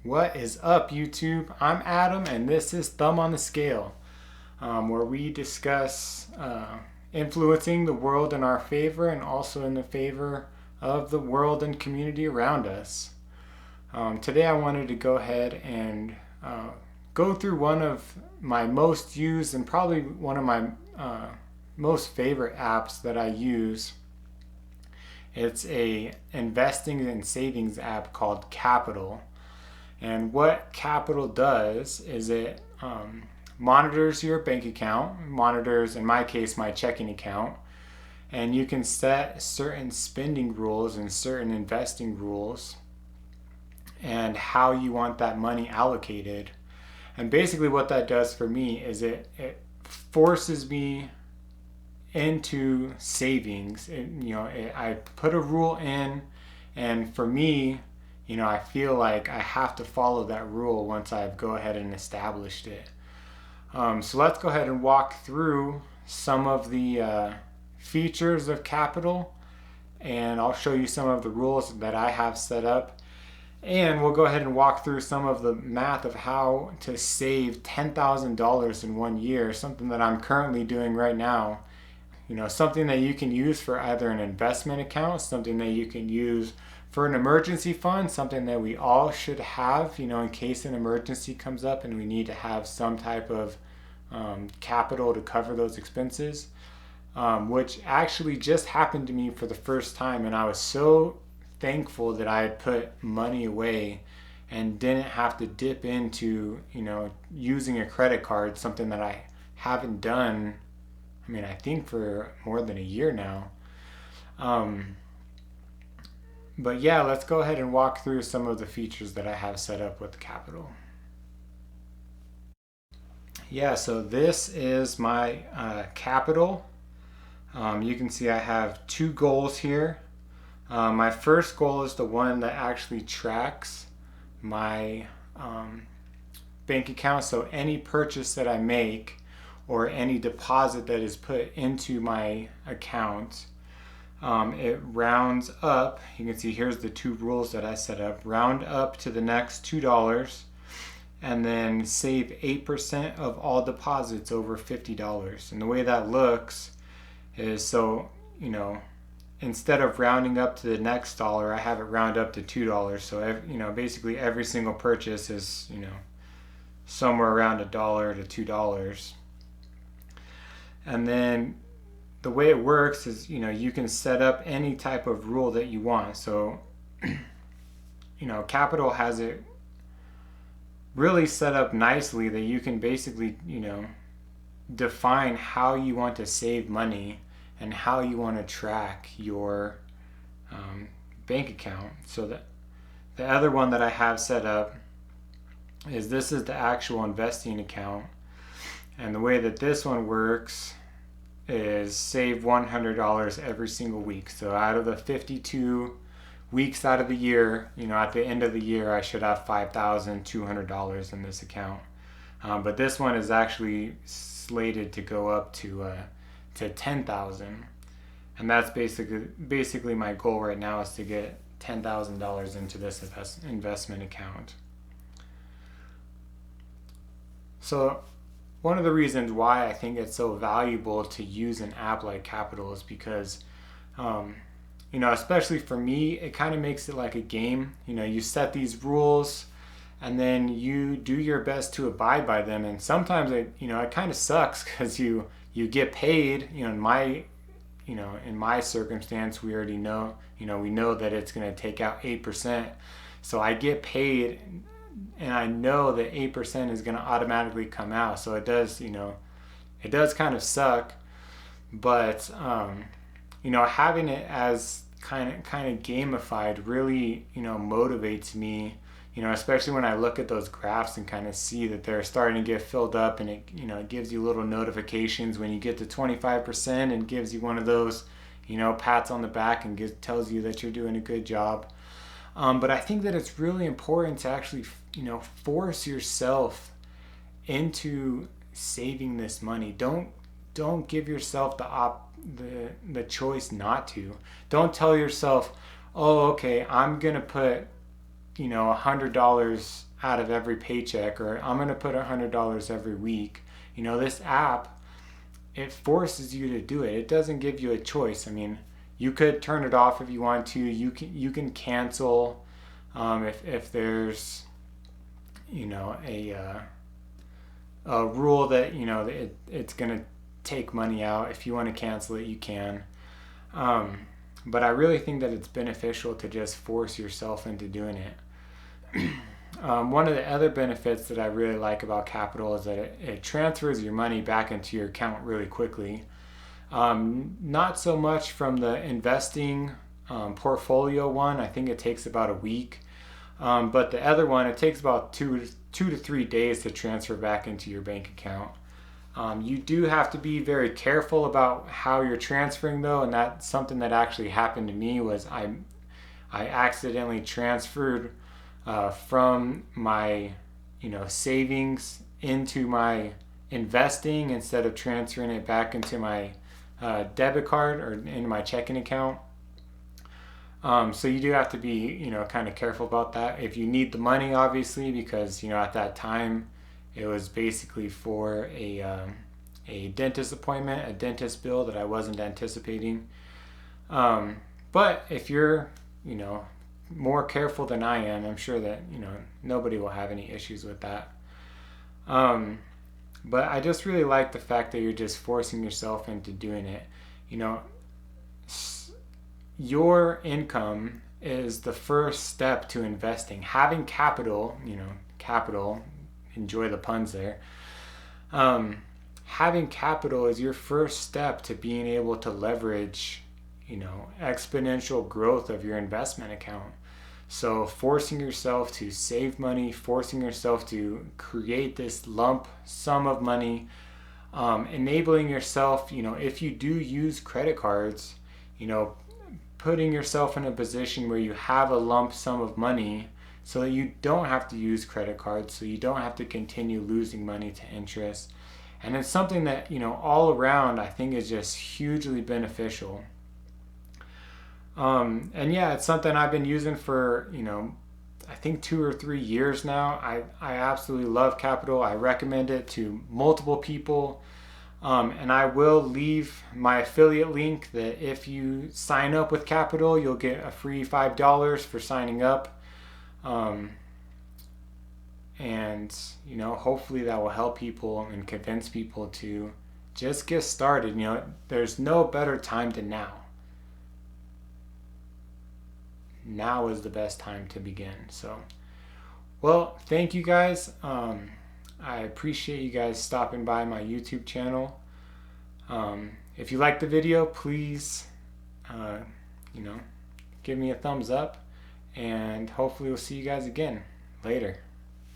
What is up, YouTube? I'm Adam, and this is Thumb on the Scale, where we discuss influencing the world in our favor and also in the favor of the world and community around us. Today, I wanted to go ahead and go through one of my most used and probably one of my most favorite apps that I use. It's a investing and savings app called Capital. And what Capital does is it monitors your bank account, monitors, in my case, my checking account, and you can set certain spending rules and certain investing rules and how you want that money allocated. And basically what that does for me is it forces me into savings. I put a rule in, and for me, I feel like I have to follow that rule once I've go ahead and established it. So let's go ahead and walk through some of the features of Capital, and I'll show you some of the rules that I have set up. And we'll go ahead and walk through some of the math of how to save $10,000 in 1 year, something that I'm currently doing right now. Something that you can use for either an investment account, something that you can use for an emergency fund, something that we all should have, in case an emergency comes up and we need to have some type of capital to cover those expenses, which actually just happened to me for the first time. And I was so thankful that I had put money away and didn't have to dip into, using a credit card, something that I haven't done, I think for more than a year now. But yeah, let's go ahead and walk through some of the features that I have set up with Capital. Yeah, so this is my Capital. You can see I have two goals here. My first goal is the one that actually tracks my bank account. So any purchase that I make or any deposit that is put into my account, it rounds up. You can see here's the two rules that I set up. Round up to the next $2 and then save 8% of all deposits over $50. And the way that looks is, so, instead of rounding up to the next dollar, I have it round up to $2. So, basically every single purchase is, somewhere around $1 to $2. And then the way it works is, you can set up any type of rule that you want. So, Capital has it really set up nicely that you can basically, define how you want to save money and how you want to track your bank account. So that the other one that I have set up is, this is the actual investing account. And the way that this one works is save $100 every single week. So out of the 52 weeks out of the year, at the end of the year, I should have $5,200 in this account. But this one is actually slated to go up to $10,000. And that's basically my goal right now, is to get $10,000 into this investment account. So one of the reasons why I think it's so valuable to use an app like Capital is because, especially for me, it kind of makes it like a game. You set these rules and then you do your best to abide by them. And sometimes it kind of sucks because you get paid. In my circumstance, we already know, we know that it's going to take out 8%. So I get paid, and I know that 8% is going to automatically come out. So it does, it does kind of suck, but, having it as kind of gamified really, motivates me, especially when I look at those graphs and kind of see that they're starting to get filled up, and it gives you little notifications when you get to 25% and gives you one of those, pats on the back and tells you that you're doing a good job. But I think that it's really important to actually, force yourself into saving this money. Don't give yourself the choice not to. Don't tell yourself, oh, okay, I'm gonna put $100 out of every paycheck, or I'm going to put $100 every week. This app, it forces you to do it. It doesn't give you a choice. I mean, you could turn it off if you want to. You can cancel if there's a rule that it's gonna take money out. If you want to cancel it, you can. But I really think that it's beneficial to just force yourself into doing it. One of the other benefits that I really like about Capital is that it transfers your money back into your account really quickly. Not so much from the investing portfolio one. I think it takes about a week. But the other one, it takes about 2 to 3 days to transfer back into your bank account. You do have to be very careful about how you're transferring, though, and that's something that actually happened to me. Was I accidentally transferred from my savings into my investing instead of transferring it back into my debit card or into my checking account. So you do have to be kind of careful about that. If you need the money, obviously, because at that time it was basically for a dentist appointment, a dentist bill that I wasn't anticipating. But if you're more careful than I am, I'm sure that nobody will have any issues with that. But I just really like the fact that you're just forcing yourself into doing it. Your income is the first step to investing. Having capital, enjoy the puns there. Having capital is your first step to being able to leverage, exponential growth of your investment account. So forcing yourself to save money, forcing yourself to create this lump sum of money, enabling yourself, if you do use credit cards, putting yourself in a position where you have a lump sum of money so that you don't have to use credit cards, so you don't have to continue losing money to interest. And it's something that, all around I think is just hugely beneficial. And yeah, it's something I've been using for, I think 2 or 3 years now. I absolutely love Capital. I recommend it to multiple people. And I will leave my affiliate link that if you sign up with Capital, you'll get a free $5 for signing up. And hopefully that will help people and convince people to just get started. There's no better time than now. Now is the best time to begin. So, well, thank you guys. I appreciate you guys stopping by my YouTube channel. If you liked the video, please, give me a thumbs up, and hopefully we'll see you guys again later.